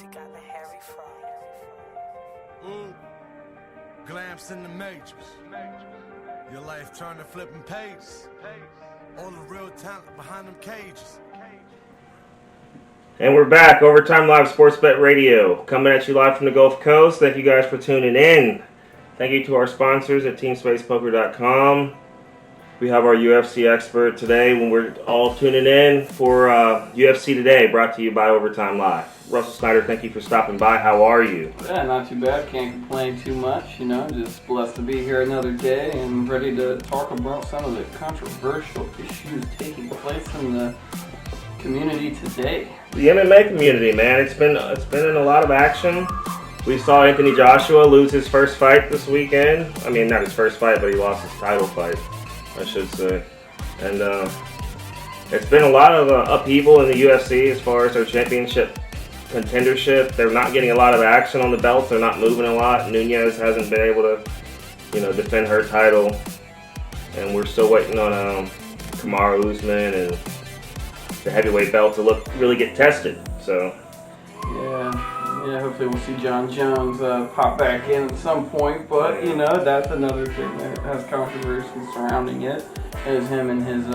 He got the hairy fro. Glamps in the matrix. Your life turned to flipping pages. All the real talent behind them cages. And we're back, Overtime Live Sports Bet Radio, coming at you live from the Gulf Coast. Thank you guys for tuning in. Thank you to our sponsors at TeamSpacePoker.com. We have our UFC expert today when we're all tuning in for UFC Today, brought to you by Overtime Live. Russell Snyder, thank you for stopping by. How are you? Yeah, not too bad. Can't complain too much. Just blessed to be here another day and ready to talk about some of the controversial issues taking place in the community today. The MMA community, man, it's been in a lot of action. We saw Anthony Joshua lose his first fight this weekend. I mean, not his first fight, but he lost his title fight, I should say. And it's been a lot of upheaval in the UFC as far as their championship contendership. They're not getting a lot of action on the belts. They're not moving a lot. Nunez hasn't been able to, defend her title. And we're still waiting on Kamaru Usman and the heavyweight belt to really get tested. So yeah, hopefully we'll see Jon Jones pop back in at some point, but that's another thing that has controversy surrounding it, is him and his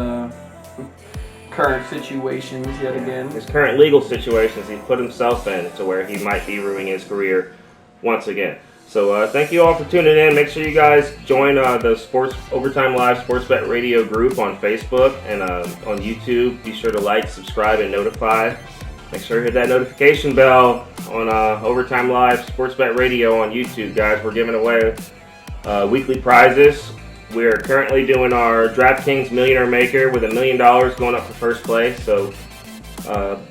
current situations yet again. His current legal situations he's put himself in to where he might be ruining his career once again. So thank you all for tuning in. Make sure you guys join the Overtime Live Sports Bet Radio group on Facebook and on YouTube. Be sure to like, subscribe, and notify. Make sure to hit that notification bell on Overtime Live Sports Bet Radio on YouTube, guys. We're giving away weekly prizes. We're currently doing our DraftKings Millionaire Maker with $1 million going up for first place. So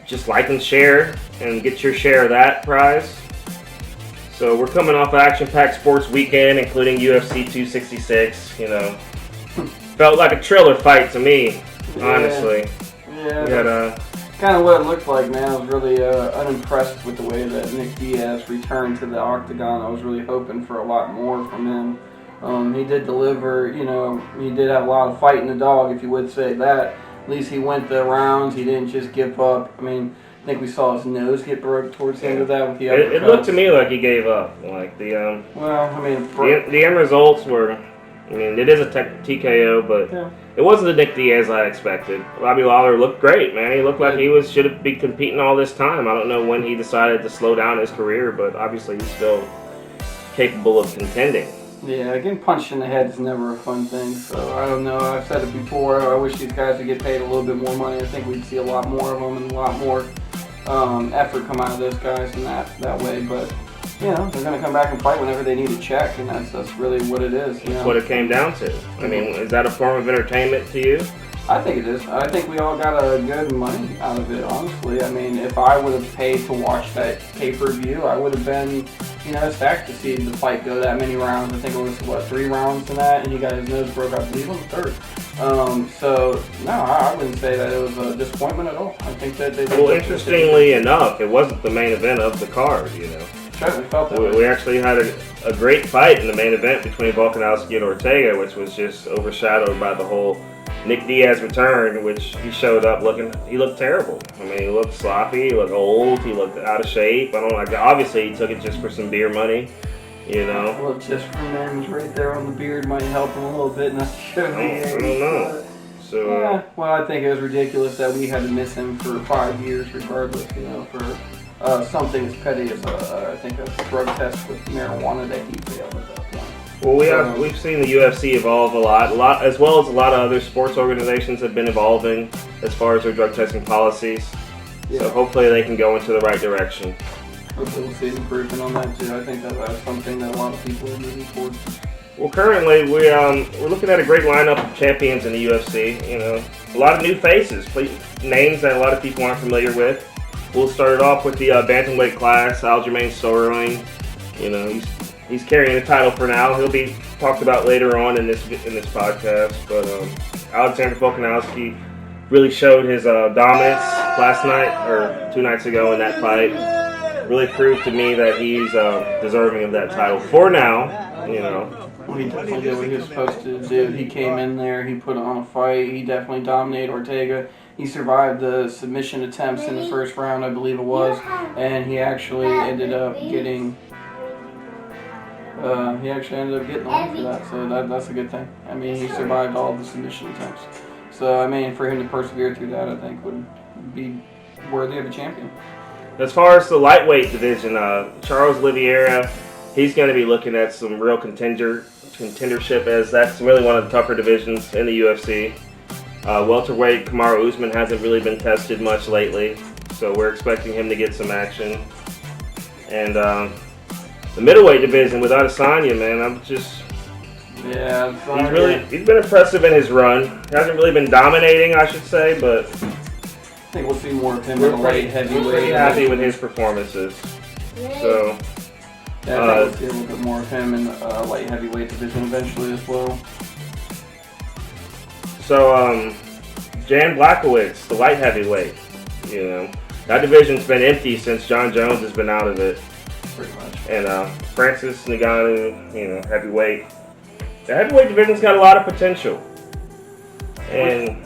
just like and share and get your share of that prize. So we're coming off an action-packed sports weekend, including UFC 266. Felt like a Triller fight to me, honestly. Yeah. We had kind of what it looked like, man. I was really unimpressed with the way that Nick Diaz returned to the octagon. I was really hoping for a lot more from him. He did deliver, he did have a lot of fight in the dog, if you would say that. At least he went the rounds. He didn't just give up. I think we saw his nose get broke towards the end of that with the uppercuts. It looked to me like he gave up. Like the end results were, it is a TKO, but it wasn't the Nick Diaz I expected. Robbie Lawler looked great, man. He looked like he should be competing all this time. I don't know when he decided to slow down his career, but obviously he's still capable of contending. Yeah, getting punched in the head is never a fun thing, so I don't know. I've said it before. I wish these guys would get paid a little bit more money. I think we'd see a lot more of them and a lot more effort come out of those guys in that way. But, they're going to come back and fight whenever they need a check, and that's really what it is. That's what it came down to. Is that a form of entertainment to you? I think it is. I think we all got a good money out of it, honestly. If I would have paid to watch that pay-per-view, I would have been, ecstatic to see the fight go that many rounds. I think it was, 3 rounds in that, and he got his nose broke, I believe, on the 3rd. So, no, I wouldn't say that it was a disappointment at all. I think that they... Well, interestingly enough, it wasn't the main event of the card, Sure, we felt that way. We actually had a great fight in the main event between Volkanovski and Ortega, which was just overshadowed by the whole Nick Diaz return, which he showed up he looked terrible. He looked sloppy, he looked old, he looked out of shape. Obviously he took it just for some beer money, Well, just revenge right there on the beard might help him a little bit, not to show the age. I don't know. So, yeah, well, I think it was ridiculous that we had to miss him for 5 years regardless, for something as petty as I think a drug test with marijuana that he failed at that point. Well, we've seen the UFC evolve a lot, as well as a lot of other sports organizations have been evolving as far as their drug testing policies. Yeah. So hopefully they can go into the right direction. Hopefully we'll see an improvement on that too. I think that's something that a lot of people are moving towards. Well, currently we're looking at a great lineup of champions in the UFC. A lot of new faces, names that a lot of people aren't familiar with. We'll start it off with the bantamweight class. Aljamain Sterling. He's carrying the title for now. He'll be talked about later on in this podcast. But Alexander Volkanovski really showed his dominance last night or 2 nights ago in that fight. Really proved to me that he's deserving of that title for now. Well, he definitely did what he was supposed to do. He came in there, he put on a fight, he definitely dominated Ortega. he survived the submission attempts in the first round, I believe it was, and he actually ended up getting. He actually ended up getting the win for that, so that's a good thing. I mean, he survived all the submission attempts. So, I mean, for him to persevere through that, I think would be worthy of a champion. As far as the lightweight division, Charles Oliveira, he's going to be looking at some real contendership, as that's really one of the tougher divisions in the UFC. Welterweight Kamaru Usman hasn't really been tested much lately, so we're expecting him to get some action. And the middleweight division with Adesanya, man, I'm just... Yeah, he's been impressive in his run. Hasn't really been dominating, I should say, but I think we'll see more of him in the light heavyweight. We're pretty happy with his performances. So yeah, I think we'll see a little bit more of him in the light heavyweight division eventually as well. So Jan Blachowicz, the light heavyweight, you know, that division's been empty since Jon Jones has been out of it. Pretty much. And Francis Ngannou, you know, heavyweight. The heavyweight division's got a lot of potential. And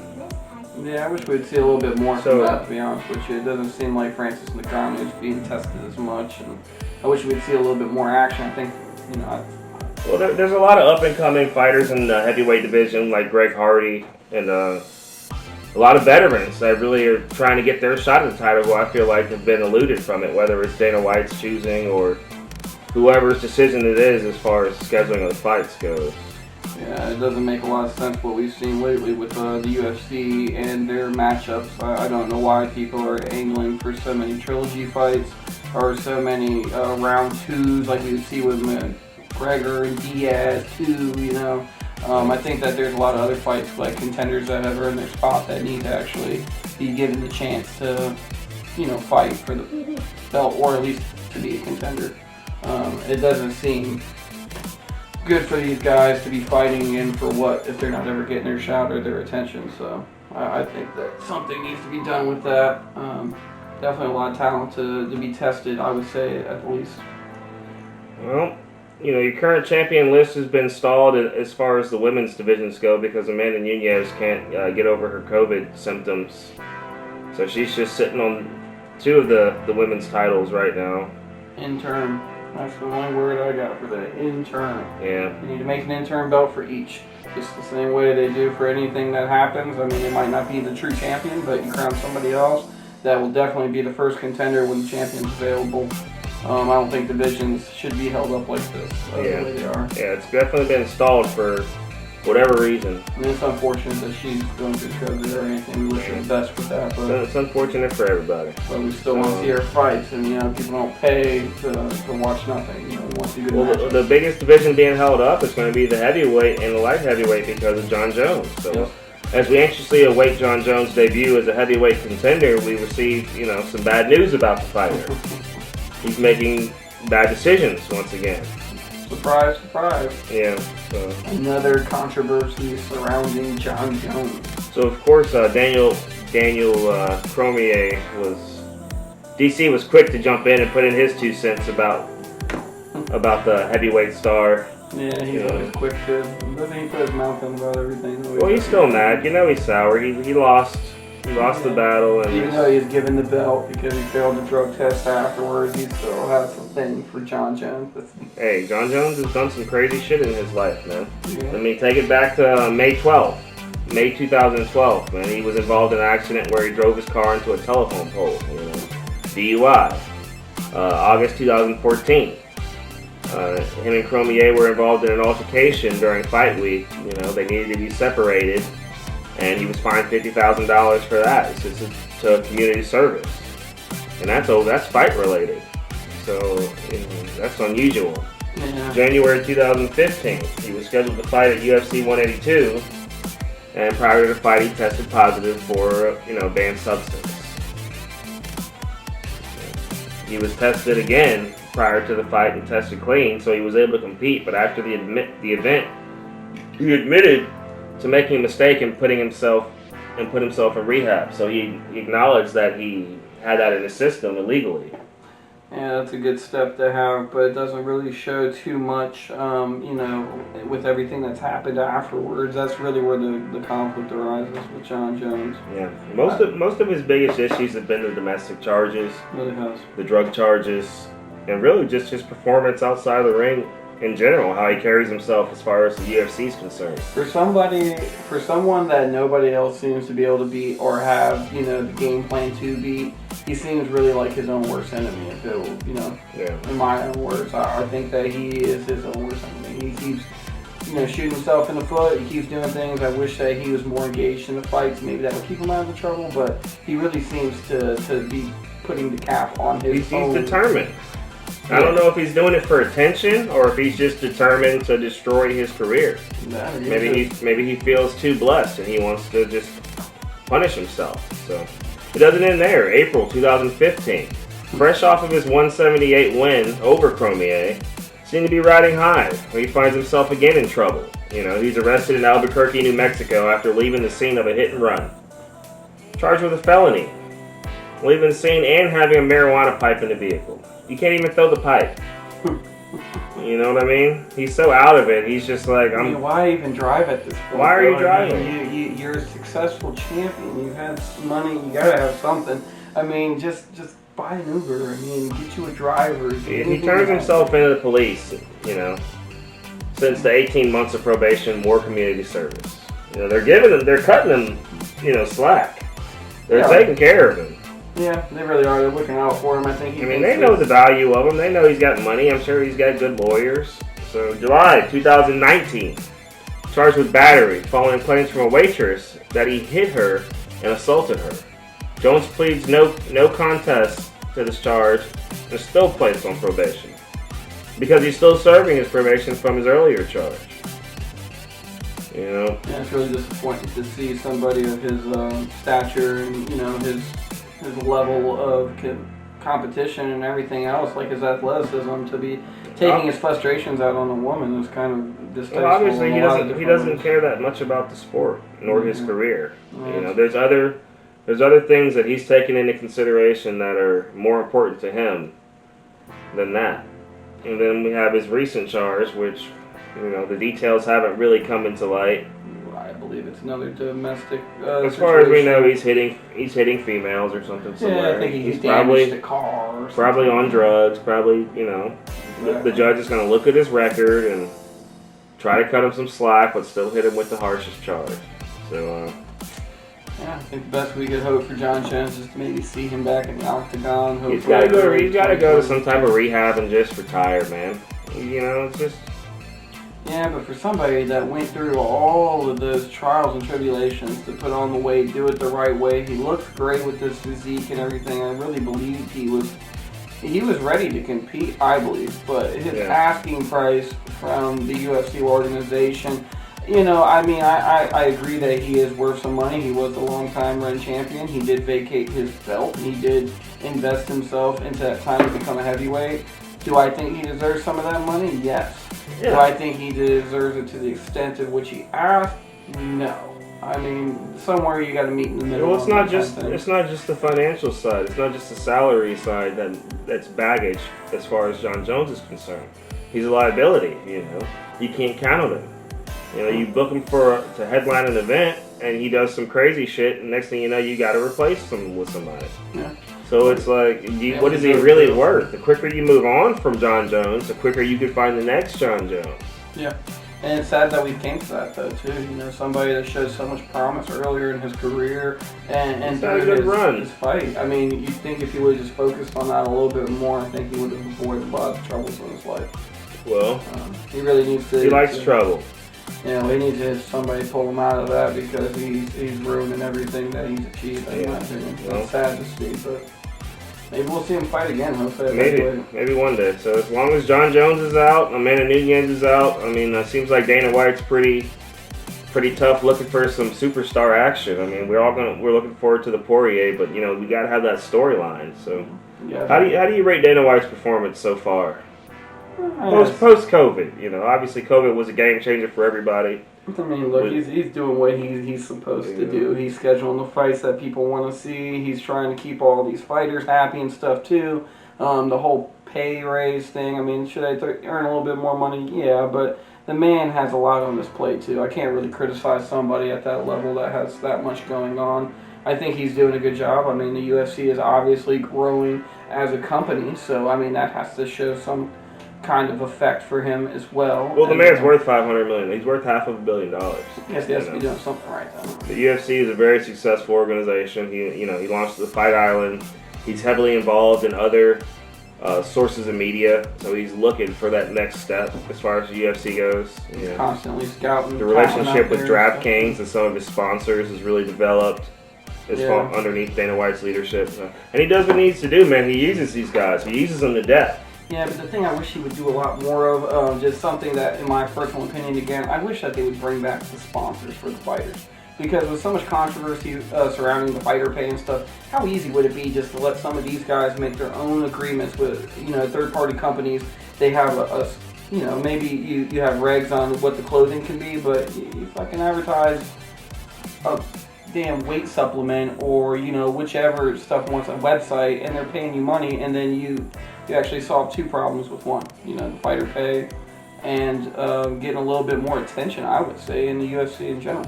yeah, I wish we'd see a little bit more from that, to be honest with you. It doesn't seem like Francis Ngannou is being tested as much, and I wish we'd see a little bit more action. I think, you know... Well, there's a lot of up-and-coming fighters in the heavyweight division, like Greg Hardy, and a lot of veterans that really are trying to get their shot at the title, who I feel like have been eluded from it, whether it's Dana White's choosing or whoever's decision it is as far as scheduling of the fights goes. Yeah, it doesn't make a lot of sense what we've seen lately with the UFC and their matchups. I don't know why people are angling for so many trilogy fights or so many round twos like we would see with McGregor and Diaz too, you know. I think that there's a lot of other fights like contenders that have earned their spot that need to actually be given the chance to, you know, fight for the belt or at least to be a contender. It doesn't seem good for these guys to be fighting in for what if they're not ever getting their shot or their attention. So I think that something needs to be done with that. Definitely a lot of talent to be tested, I would say, at least. Well, you know, your current champion list has been stalled as far as the women's divisions go because Amanda Nunes can't get over her COVID symptoms. So she's just sitting on two of the women's titles right now. Interim. That's the only word I got for that. Interim. Yeah. You need to make an interim belt for each. Just the same way they do for anything that happens. I mean, it might not be the true champion, but you crown somebody else that will definitely be the first contender when the champion's available. I don't think divisions should be held up like this, the way they are. Yeah, it's definitely been stalled for whatever reason. I mean, it's unfortunate that she's going through COVID or anything. We wish her the best with that. But it's unfortunate for everybody. But we still want to see her fights, and, you know, people don't pay to watch nothing. You know, we want to see good matches. The biggest division being held up is going to be the heavyweight and the light heavyweight because of Jon Jones. So, as we anxiously await Jon Jones' debut as a heavyweight contender, we receive, you know, some bad news about the fighter. He's making bad decisions once again. Surprise, surprise. Yeah. So. Another controversy surrounding Jon Jones. So of course, Daniel Cormier DC was quick to jump in and put in his 2 cents about the heavyweight star. Yeah, he's always quick to. Doesn't he put his mouth in about everything? Well, he's still mad. You know, he's sour. He lost. He lost the battle, and even though he's given the belt because he failed the drug test afterwards, he still has a thing for Jon Jones. Hey, Jon Jones has done some crazy shit in his life, man. Yeah. I mean, take it back to May 2012, man. He was involved in an accident where he drove his car into a telephone pole, you know, DUI. August 2014, him and Cormier were involved in an altercation during fight week. You know, they needed to be separated. And he was fined $50,000 for that. It's just to community service, and that's fight related. So that's unusual. Yeah. January 2015, he was scheduled to fight at UFC 182, and prior to the fight, he tested positive for banned substance. He was tested again prior to the fight and tested clean, so he was able to compete. But after the event, he admitted to making a mistake and put himself in rehab. So he acknowledged that he had that in his system illegally. Yeah, that's a good step to have, but it doesn't really show too much, with everything that's happened afterwards. That's really where the conflict arises with Jon Jones. Yeah, most of his biggest issues have been the domestic charges, Really has. the drug charges, and really just his performance outside of the ring in general, how he carries himself as far as the UFC is concerned. For someone that nobody else seems to be able to beat or have, the game plan to beat, he seems really like his own worst enemy. If it will, in my own words, I think that he is his own worst enemy. He keeps, shooting himself in the foot. He keeps doing things. I wish that he was more engaged in the fights. Maybe that would keep him out of the trouble. But he really seems to be putting the cap on his. He's determined. I don't know if he's doing it for attention or if he's just determined to destroy his career. Maybe he feels too blessed and he wants to just punish himself. So it doesn't end there. April 2015, fresh off of his 178 win over Cormier, seemed to be riding high when he finds himself again in trouble. He's arrested in Albuquerque, New Mexico after leaving the scene of a hit and run. Charged with a felony, leaving the scene and having a marijuana pipe in the vehicle. You can't even throw the pipe. You know what I mean? He's so out of it. He's just like, why even drive at this point? Why are you driving? You're a successful champion. You've had money. You gotta have something. Just buy an Uber. Get you a driver. He turns himself into the police. Since the 18 months of probation, more community service. They're cutting him, slack. They're taking care of him. Yeah, they really are. They're looking out for him. I think. They know the value of him. They know he's got money. I'm sure he's got good lawyers. So, July 2019, charged with battery, following claims from a waitress that he hit her and assaulted her. Jones pleads no contest to this charge and is still placed on probation because he's still serving his probation from his earlier charge. Yeah, it's really disappointing to see somebody of his stature and his level of competition and everything else, like his athleticism, to be taking his frustrations out on a woman is kind of distasteful. Well, obviously, he doesn't care that much about the sport nor his career. There's other things that he's taken into consideration that are more important to him than that. And then we have his recent charge, which the details haven't really come into light. I believe it's another domestic. As far as we know, he's hitting females or something somewhere. Yeah, I think he's damaged the car. Probably on drugs. Probably, the judge is going to look at his record and try to cut him some slack, but still hit him with the harshest charge. So. Yeah, I think the best we could hope for Jon Jones is to maybe see him back in the octagon. He's got to go to some type of rehab and just retire, man. It's just. Yeah, but for somebody that went through all of those trials and tribulations to put on the weight, do it the right way, he looks great with his physique and everything. I really believe he was ready to compete, I believe. But his asking price from the UFC organization, I agree that he is worth some money. He was a long-time run champion. He did vacate his belt. He did invest himself into that time to become a heavyweight. Do I think he deserves some of that money? Yes. Yeah. Do I think he deserves it to the extent of which he asked? No. Somewhere you got to meet in the middle. Well, it's not just the financial side. It's not just the salary side that's baggage as far as Jon Jones is concerned. He's a liability. You can't count on him. You book him to headline an event, and he does some crazy shit, and next thing you know, you got to replace him with somebody. Yeah. So it's like, what is he really worth? The quicker you move on from Jon Jones, the quicker you can find the next Jon Jones. Yeah. And it's sad that we came to that, though, too. Somebody that showed so much promise earlier in his career and through his fight. You'd think if he would have just focused on that a little bit more, I think he would have avoided a lot of troubles in his life. Well, he really needs to. He likes trouble. We need to have somebody pull him out of that because he's ruining everything that he's achieved, in my opinion. It's sad to see, but maybe we'll see him fight again, hopefully. Maybe one day. So as long as Jon Jones is out, Amanda Nunes is out, it seems like Dana White's pretty tough looking for some superstar action. We're looking forward to the Poirier, but we got to have that storyline. So how do you rate Dana White's performance so far? Post COVID, obviously COVID was a game changer for everybody. Look, he's doing what he's supposed to do. He's scheduling the fights that people want to see. He's trying to keep all these fighters happy and stuff too. The whole pay raise thing, I mean, should I earn a little bit more money? Yeah, but the man has a lot on his plate, too. I can't really criticize somebody at that level that has that much going on. I think he's doing a good job. I mean, the UFC is obviously growing as a company, so, I mean, that has to show some kind of effect for him as well. Well, the man's worth $500 million. He's worth $500 million. Yes, he has to be doing something right, though. The UFC is a very successful organization. He launched the Fight Island. He's heavily involved in other sources of media, so he's looking for that next step as far as the UFC goes. He's constantly scouting. The relationship with DraftKings and some of his sponsors has really developed underneath Dana White's leadership. And he does what he needs to do, man. He uses these guys. He uses them to death. Yeah, but the thing I wish he would do a lot more of, just something that, in my personal opinion, again, I wish that they would bring back the sponsors for the fighters. Because with so much controversy surrounding the fighter pay and stuff, how easy would it be just to let some of these guys make their own agreements with, third-party companies? They have maybe you have regs on what the clothing can be, but you fucking advertise a damn weight supplement or, whichever stuff wants a website, and they're paying you money, and then you actually solve two problems with one. The fighter pay and getting a little bit more attention, I would say, in the UFC in general.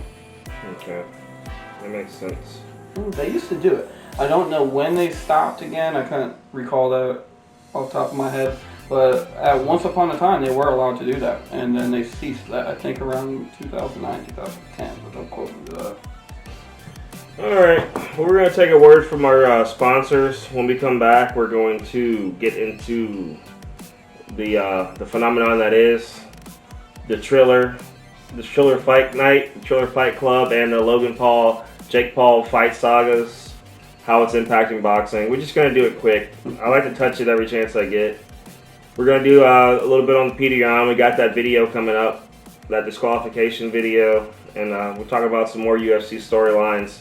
Okay, that makes sense. They used to do it. I don't know when they stopped again. I can't recall that off the top of my head. But once upon a time, they were allowed to do that. And then they ceased that, I think, around 2009, 2010. But don't quote me to that. All right, well, we're going to take a word from our sponsors. When we come back, we're going to get into the phenomenon that is the Triller Fight Night, the Triller Fight Club, and the Logan Paul, Jake Paul fight sagas, how it's impacting boxing. We're just going to do it quick. I like to touch it every chance I get. We're going to do a little bit on Petr Yan. We got that video coming up, that disqualification video, and we'll talk about some more UFC storylines.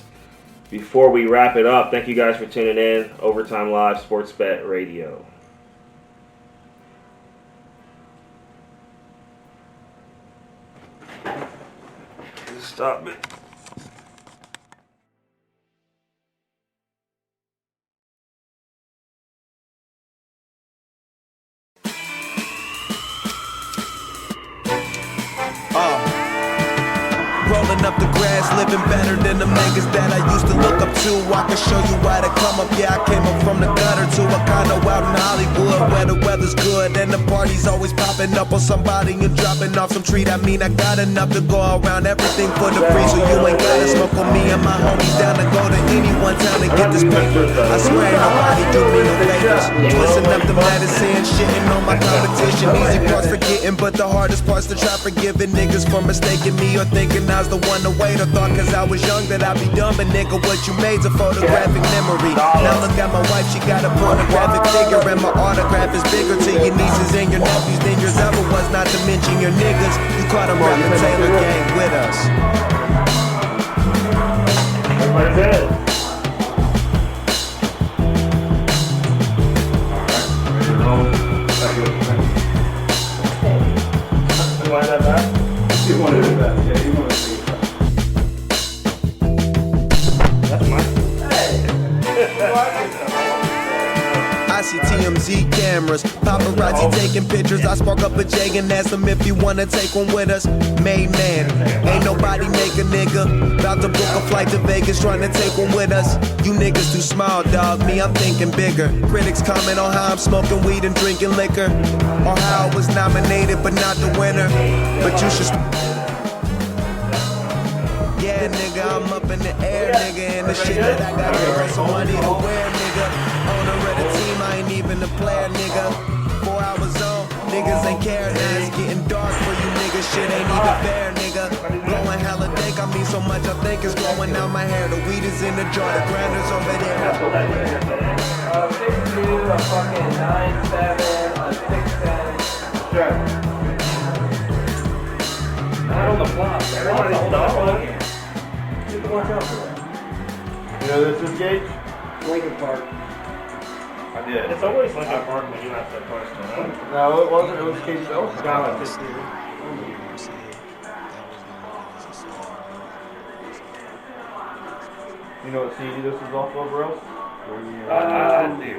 Before we wrap it up, thank you guys for tuning in. Overtime Live Sports Bet Radio. Stop it. Rolling up the grass, living better than them niggas that I used to look up to. I can show you why they come up. Yeah, I came up from the gutter to a condo out in Hollywood where the weather's good and the party's always popping up on somebody and dropping off some treat. I mean, I got enough to go around everything for the free, so you ain't gotta smoke on me and my homies down to go to any one town to get this paper. I swear ain't nobody do me no favors. Twisting up the medicine, shitting on my competition. Easy parts forgetting, but the hardest parts to try forgiving niggas for mistaking me or thinking I was the one to wait, or thought cause I was young that I'd be dumb. But nigga, what you made's a photographic memory. Now look at my wife, she got a pornographic figure, and my autograph is bigger to your nieces and your nephews than yours ever was, not to mention your niggas. You caught them rapping Taylor Gang with us. Everybody good? You want that back? You wanted it back, yeah, you wanted it back. That's mine. I see TMZ cameras, paparazzi taking pictures. I spark up a J and ask them if you wanna take one with us. Made man, ain't nobody make a nigga. About to book a flight to Vegas, trying to take one with us. You niggas too small, dog. Me, I'm thinking bigger. Critics comment on how I'm smoking weed and drinking liquor, or how I was nominated but not the winner. But you should. Yeah, nigga, I'm up in the air, nigga, and the shit that I got girl, so I need to wear, nigga. Owner of the team, I ain't even a player, nigga. 4 hours on, niggas ain't care, now it's getting dark for you niggas, shit ain't even fair, nigga. Blowing hella dank, I mean so much I think it's blowing out my hair. The weed is in the jar, the grinder's over there. 6'2", a fucking 9'7", a 6'10". Sure. Not on the block. Everybody's dog. Watch out for that. You know this is Gage? Lincoln Park. I did. It's always Lincoln Park when you ask that question, huh? No, it wasn't. It was Cage Bell. You know what CD this is off of, Rose? I do.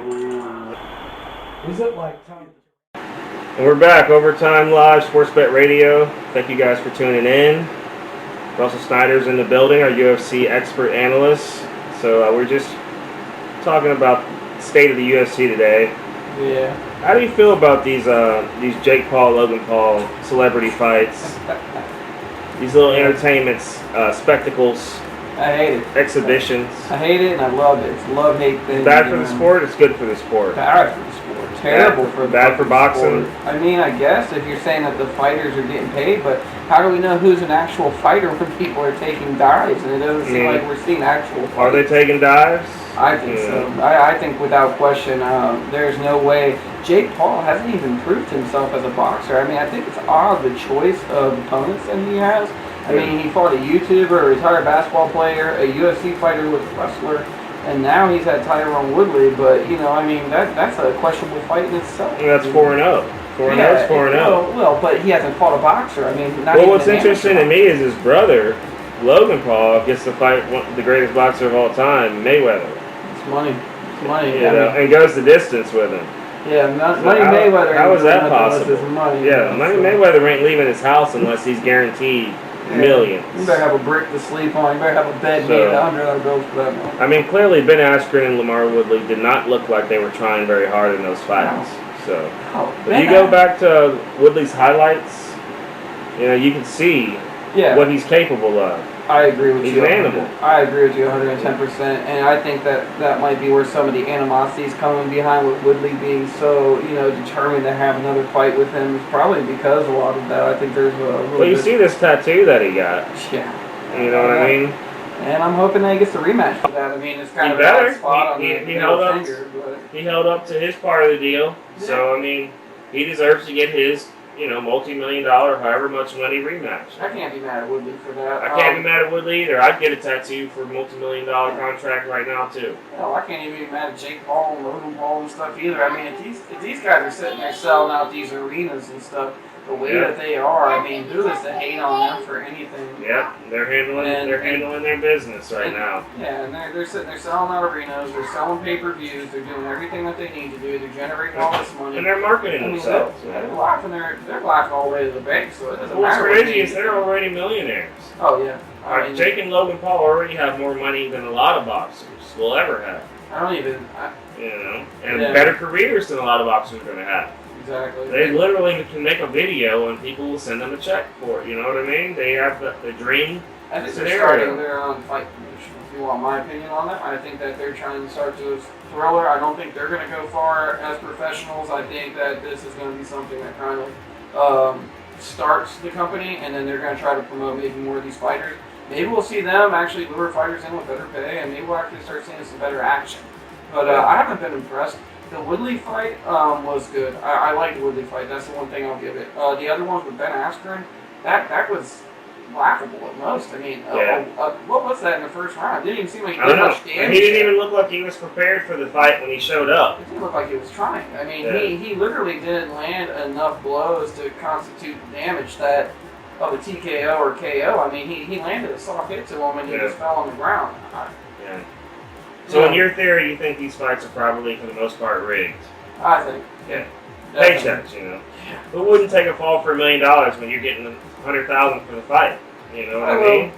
Is it like time? And we're back, Overtime Live, Sports Bet Radio. Thank you guys for tuning in. Russell Snyder's in the building, our UFC expert analyst. So we're just talking about the state of the UFC today. Yeah. How do you feel about these Jake Paul, Logan Paul celebrity fights? These little entertainment spectacles. I hate it. Exhibitions. I hate it and I love it. It's a love-hate thing. Bad for the sport, it's good for the sport. Bad for the sport. Terrible for the Bad for boxing. sport. I mean, I guess if you're saying that the fighters are getting paid, but how do we know who's an actual fighter when people are taking dives? And it doesn't seem like we're seeing actual fights. Are they taking dives? I think so. I think without question, there's no way. Jake Paul hasn't even proved himself as a boxer. I mean, I think it's odd the choice of opponents that he has. I mean, he fought a YouTuber, a retired basketball player, a UFC fighter with a wrestler, and now he's had Tyron Woodley. But, you know, I mean, that's a questionable fight in itself. And that's 4-0. 4-0 is 4-0. Well, but he hasn't fought a boxer. I mean, not well, even what's interesting to me is his brother, Logan Paul, gets to fight the greatest boxer of all time, Mayweather. It's money. It's money. You know, and goes the distance with him. Yeah, Money Mayweather. How is that possible? Money, yeah, Money Mayweather ain't leaving his house unless he's guaranteed millions. You better have a brick to sleep on. You better have a bed made of $100 bills for that one. I mean, clearly Ben Askren and Lamar Woodley did not look like they were trying very hard in those fights. No. So, if you go back to Woodley's highlights, you know, you can see what he's capable of. I agree with you. He's an animal. I agree with you 110%, and I think that might be where some of the animosity is coming behind with Woodley being so, you know, determined to have another fight with him. It's probably because a lot of that. I think there's a Well, you see this tattoo that he got. Yeah. You know what I mean? And I'm hoping that he gets a rematch for that. I mean, it's kind of a bad spot on the finger. He held up to his part of the deal. Yeah. So, I mean, he deserves to get his, you know, multi-million-dollar, however much money rematch. I can't be mad at Woodley for that. I can't be mad at Woodley either. I'd get a tattoo for a multi-million-dollar contract right now, too. Hell, I can't even be mad at Jake Paul and Logan Paul and stuff either. I mean, if these guys are sitting there selling out these arenas and stuff, the way that they are, I mean, who is to hate on them for anything? Yeah, they're handling their business right now. Yeah, and they're sitting there selling out arenas, they're selling pay-per-views, they're doing everything that they need to do, they're generating all this money. And they're marketing themselves. They're laughing all the way to the bank, so it doesn't What's matter. crazy is they're already millionaires. Oh, yeah. I mean, Jake and Logan Paul already have more money than a lot of boxers will ever have. You know, and better careers than a lot of boxers are going to have. Exactly. They literally can make a video and people will send them a check for it. You know what I mean? They have the dream. I think they're starting their own fight promotion. If you want my opinion on that, I think that they're trying to start to Thriller. I don't think they're going to go far as professionals. I think that this is going to be something that kind of starts the company, and then they're going to try to promote maybe more of these fighters. Maybe we'll see them actually lure fighters in with better pay, and maybe we'll actually start seeing some better action. But I haven't been impressed. The Woodley fight was good. I liked the Woodley fight. That's the one thing I'll give it. The other ones with Ben Askren, that was laughable at most. I mean, what was that in the first round? It didn't even seem like he did much damage. He didn't even look like he was prepared for the fight when he showed up. It didn't look like he was trying. I mean, he literally didn't land enough blows to constitute damage that of a TKO or KO. I mean, he landed a soft hit to him and he just fell on the ground. So in your theory, you think these fights are probably, for the most part, rigged? I think. Yeah. Paychecks, you know. Who wouldn't take a fall for $1 million when you're getting $100,000 for the fight? You know what I mean?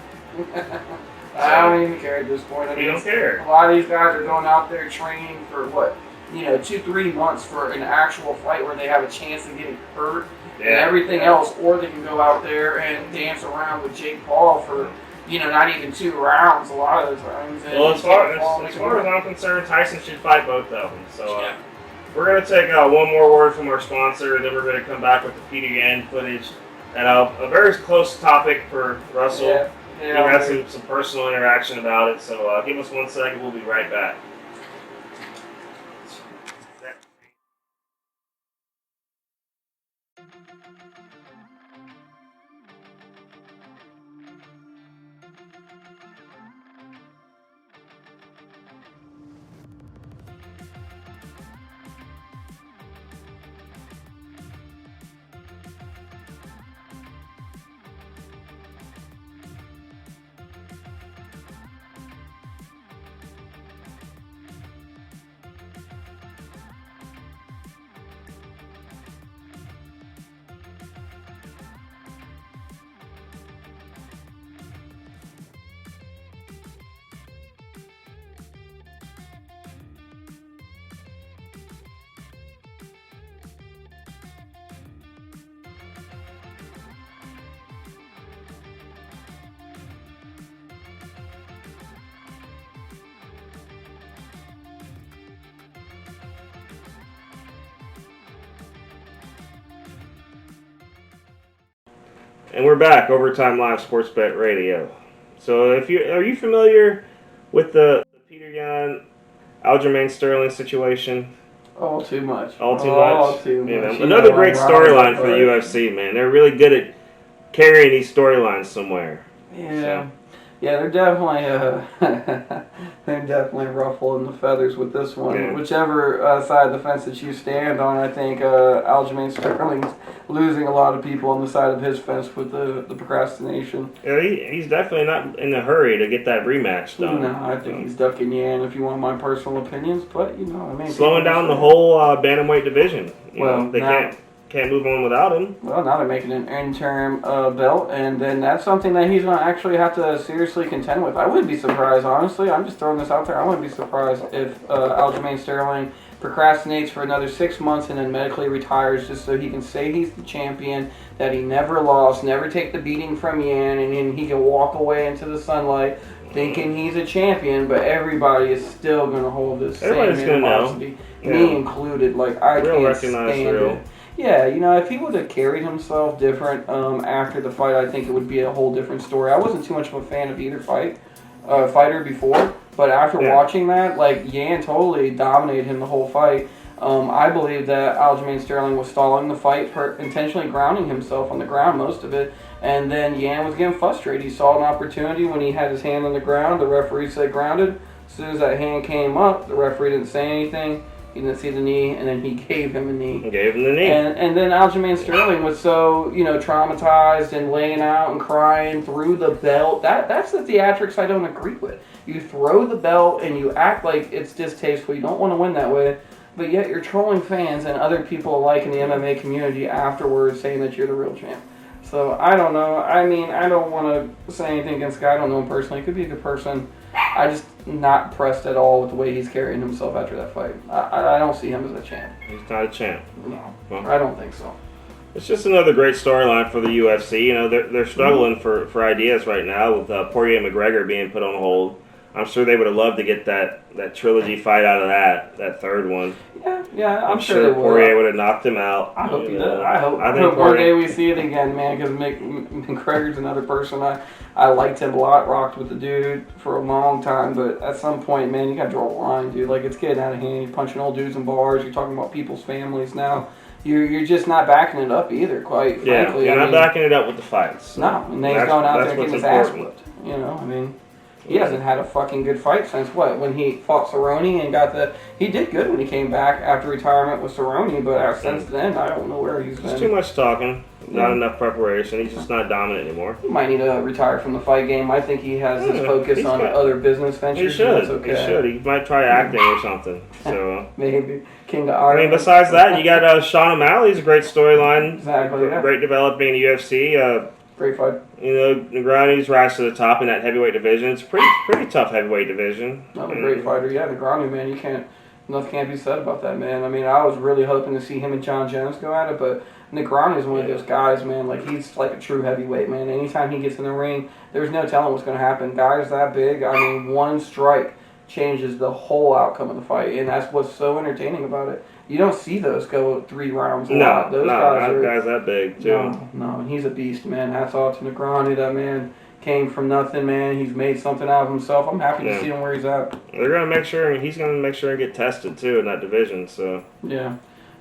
I don't even care at this point. I mean, you don't care. A lot of these guys are going out there training for what? 2-3 months for an actual fight where they have a chance of getting hurt and everything else, or they can go out there and dance around with Jake Paul for not even 2 rounds a lot of the times. Well, as far as I'm concerned, Tyson should fight both of them. So we're going to take one more word from our sponsor, and then we're going to come back with the Petr Yan footage. And a very close topic for Russell. He had some personal interaction about it. So give us 1 second. We'll be right back. And we're back, Overtime Live Sports Bet Radio. So, are you familiar with the Petr Yan, Aljamain Sterling situation? All too much. All too much. You know, another great storyline for the UFC, man. They're really good at carrying these storylines somewhere. Yeah. So. Yeah, they're definitely ruffling the feathers with this one. Yeah. Whichever side of the fence that you stand on, I think Aljamain Sterling's losing a lot of people on the side of his fence with the procrastination. Yeah, he's definitely not in a hurry to get that rematch done. No, I think he's ducking Yan, if you want my personal opinions. But slowing down the whole bantamweight division. They now, can't move on without him. Well, now they're making an interim belt, and then that's something that he's going to actually have to seriously contend with. I wouldn't be surprised, honestly. I'm just throwing this out there. I wouldn't be surprised if Aljamain Sterling procrastinates for another 6 months and then medically retires just so he can say he's the champion, that he never lost, never take the beating from Yan, and then he can walk away into the sunlight thinking he's a champion, but everybody is still going to hold this same animosity, me included. Like, I can't stand it. Yeah, if he would have carried himself different after the fight, I think it would be a whole different story. I wasn't too much of a fan of either fighter before, but after watching that, like, Yan totally dominated him the whole fight. I believe that Aljamain Sterling was stalling the fight, intentionally grounding himself on the ground most of it, and then Yan was getting frustrated. He saw an opportunity when he had his hand on the ground. The referee said grounded. As soon as that hand came up, the referee didn't say anything. He didn't see the knee, and then he gave him a knee. And then Aljamain Sterling was so, traumatized and laying out and crying through the belt. That's the theatrics I don't agree with. You throw the belt and you act like it's distasteful. You don't want to win that way. But yet you're trolling fans and other people alike in the MMA community afterwards saying that you're the real champ. So, I don't know. I mean, I don't want to say anything against the guy. I don't know him personally. He could be a good person. I just not impressed at all with the way he's carrying himself after that fight. I don't see him as a champ. He's not a champ. No, I don't think so. It's just another great storyline for the UFC. They're struggling for ideas right now with Poirier and McGregor being put on hold. I'm sure they would have loved to get that trilogy fight out of that third one. Yeah, I'm sure sure they would. Poirier would have knocked him out. I hope he does. I hope one day we see it again, man, because McGregor's another person. I liked him a lot, rocked with the dude for a long time, but at some point, man, you got to draw a line, dude. Like, it's getting out of hand. You're punching old dudes in bars. You're talking about people's families now. You're just not backing it up either, quite frankly. You're not backing it up with the fights. So no, and then he's going out there and getting his ass whipped. He hasn't had a fucking good fight since when he fought Cerrone and he did good when he came back after retirement with Cerrone, but since then, I don't know where he's been. It's too much talking, not enough preparation. He's just not dominant anymore. He might need to retire from the fight game. I think he has his focus on other business ventures. He should. Okay. He should. He might try acting or something. So maybe King of Ireland. Besides that, you got Sean O'Malley's a great storyline. Exactly. Yeah. Great developing in the UFC. Great fight. Negreanu's rise to the top in that heavyweight division. It's a pretty tough heavyweight division. Another great fighter. Yeah, Negreanu, man, nothing can't be said about that, man. I mean, I was really hoping to see him and Jon Jones go at it, but Negreanu is one of those guys, man. Like, he's like a true heavyweight, man. Anytime he gets in the ring, there's no telling what's going to happen. Guys that big, I mean, one strike changes the whole outcome of the fight, and that's what's so entertaining about it. You don't see those go 3 rounds a lot. Those guys that big, too. No, and he's a beast, man. Hats off to Negreanu. That man came from nothing, man. He's made something out of himself. I'm happy to see him where he's at. They're going to make sure, and he's going to make sure and get tested, too, in that division, so... Yeah,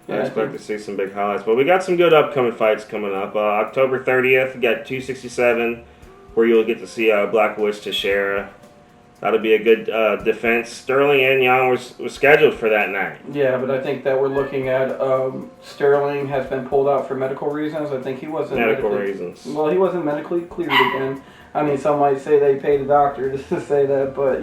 I expect to see some big highlights. But we got some good upcoming fights coming up. October 30th, we got 267, where you'll get to see Black Witch Teixeira. That'll be a good defense. Sterling and Yan was scheduled for that night. Yeah, but I think that we're looking at Sterling has been pulled out for medical reasons. I think he wasn't reasons. Well, he wasn't medically cleared again. I mean, some might say they paid a doctor to say that, but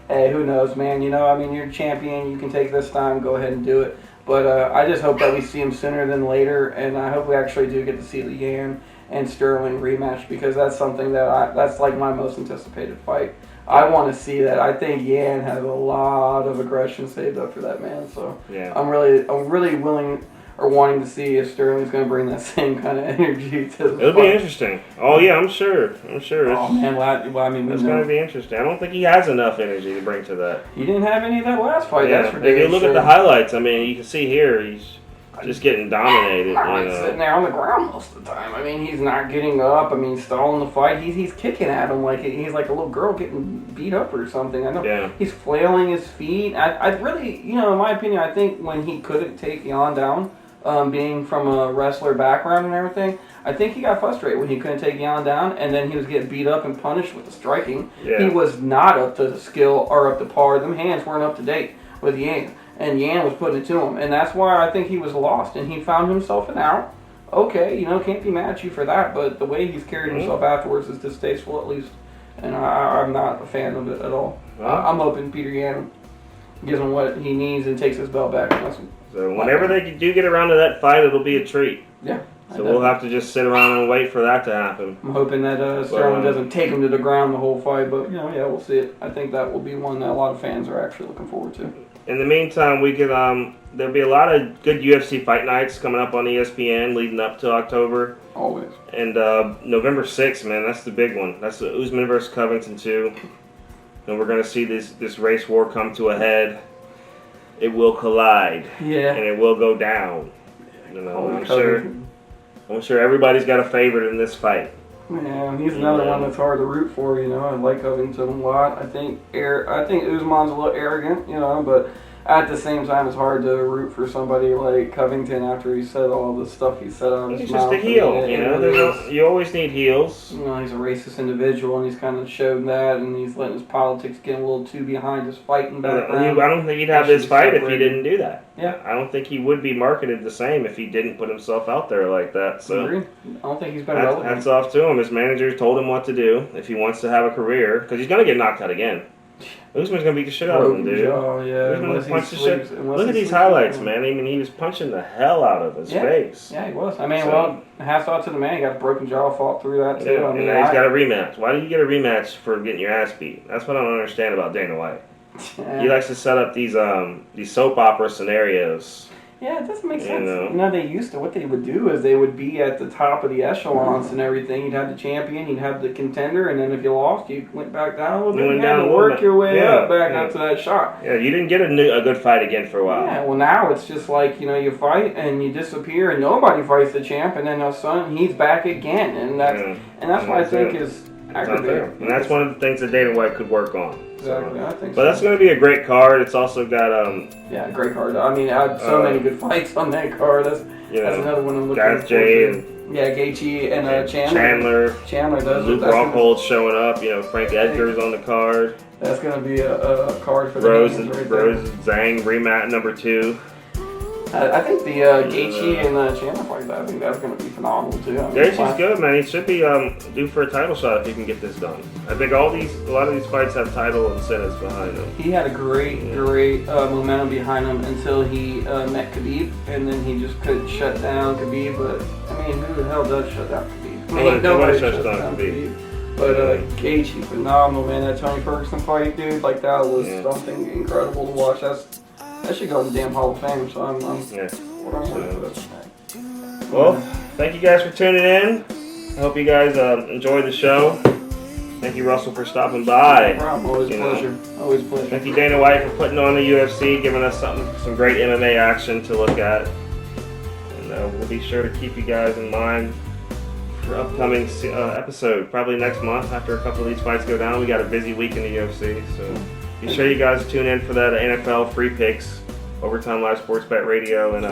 hey, who knows, man? I mean, you're a champion. You can take this time. Go ahead and do it. But I just hope that we see him sooner than later, and I hope we actually do get to see the Yan and Sterling rematch, because that's something that's like my most anticipated fight. I want to see that. I think Yan has a lot of aggression saved up for that, man. So yeah. I'm really willing or wanting to see if Sterling's going to bring that same kind of energy to the It'll be interesting. Oh yeah, I'm sure. Oh man, well, I mean, it's going to be interesting. I don't think he has enough energy to bring to that. He didn't have any of that last fight. Yeah. That's for if you look at the highlights, I mean, you can see here just getting dominated. He's sitting there on the ground most of the time. I mean, he's not getting up. I mean, stalling the fight. He's kicking at him like he's like a little girl getting beat up or something. I know. He's flailing his feet. I really, in my opinion, I think when he couldn't take Yan down, being from a wrestler background and everything, I think he got frustrated when he couldn't take Yan down, and then he was getting beat up and punished with the striking. Yeah. He was not up to the skill or up to par. Them hands weren't up to date with Yan. And Yan was putting it to him. And that's why I think he was lost. And he found himself an out. Okay, can't be mad at you for that. But the way he's carried himself afterwards is distasteful, at least. And I'm not a fan of it at all. I'm hoping Petr Yan gives him what he needs and takes his belt back. So whenever they do get around to that fight, it'll be a treat. Yeah. So we'll have to just sit around and wait for that to happen. I'm hoping that Sterling doesn't take him to the ground the whole fight. But, we'll see it. I think that will be one that a lot of fans are actually looking forward to. In the meantime, we could there'll be a lot of good UFC fight nights coming up on ESPN leading up to October. Always. And November 6th, man, that's the big one. That's the Usman versus Covington 2. And we're going to see this race war come to a head. It will collide. Yeah. And it will go down. I'm sure everybody's got a favorite in this fight. Yeah, he's another one that's hard to root for, I like Covington a lot. I think Usman's a little arrogant, but at the same time, it's hard to root for somebody like Covington after he said all the stuff he said out of his mouth. He's just a heel, you always need heels. He's a racist individual, and he's kind of showed that, and he's letting his politics get a little too behind his fighting background. I don't think he'd have this fight if he didn't do that. Yeah. I don't think he would be marketed the same if he didn't put himself out there like that. So I agree. I don't think he's been relevant. Hats off to him. His manager told him what to do if he wants to have a career, because he's going to get knocked out again. Usman's going to beat the shit out of him, dude. Look at these highlights, man. I mean, he was punching the hell out of his face. Yeah, he was. I mean, hats off to the man. He got a broken jaw, fought through that, too. Yeah, and now he's got a rematch. Why do you get a rematch for getting your ass beat? That's what I don't understand about Dana White. Yeah. He likes to set up these soap opera scenarios. Yeah, it doesn't make sense. What they would do is they would be at the top of the echelons and everything. You'd have the champion, you'd have the contender, and then if you lost, you went back down a little bit. You had to work your way up to that shot. Yeah, you didn't get a good fight again for a while. Yeah, well now it's just like, you fight and you disappear and nobody fights the champ, and then all of a sudden he's back again. And that's what I think is aggravating. And that's one of the things that Dana White could work on. Exactly, I think so. But that's going to be a great card. It's also got great card. I mean, I had so many good fights on that card. That's another one I'm looking forward to. Gaethje and Chandler. Chandler does. Luke Rockhold showing up. Frank Edgar's on the card. That's going to be a card for the Rose Zhang rematch number 2. I think the Gaethje and Chandler fight, I think that's going to be phenomenal too. Gaethje's good, man. He should be due for a title shot if he can get this done. I think a lot of these fights have title incentives behind them. He had a great momentum behind him until he met Khabib, and then he just couldn't shut down Khabib. But I mean, who the hell does shut down Khabib? Nobody shuts down Khabib. But Gaethje, phenomenal, man. That Tony Ferguson fight, dude, that was something incredible to watch. That should go in the damn Hall of Fame, so I'm Well, thank you guys for tuning in. I hope you guys enjoyed the show. Thank you, Russell, for stopping by. No problem. Always a pleasure. Always a pleasure. Thank you, Dana White, for putting on the UFC, giving us some great MMA action to look at. And we'll be sure to keep you guys in mind for upcoming episode, probably next month after a couple of these fights go down. We got a busy week in the UFC, so be sure you guys tune in for that NFL free picks, Overtime Live Sports Bet Radio, and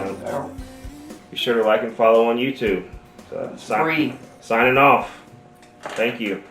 be sure to like and follow on YouTube. So, free. Signing off. Thank you.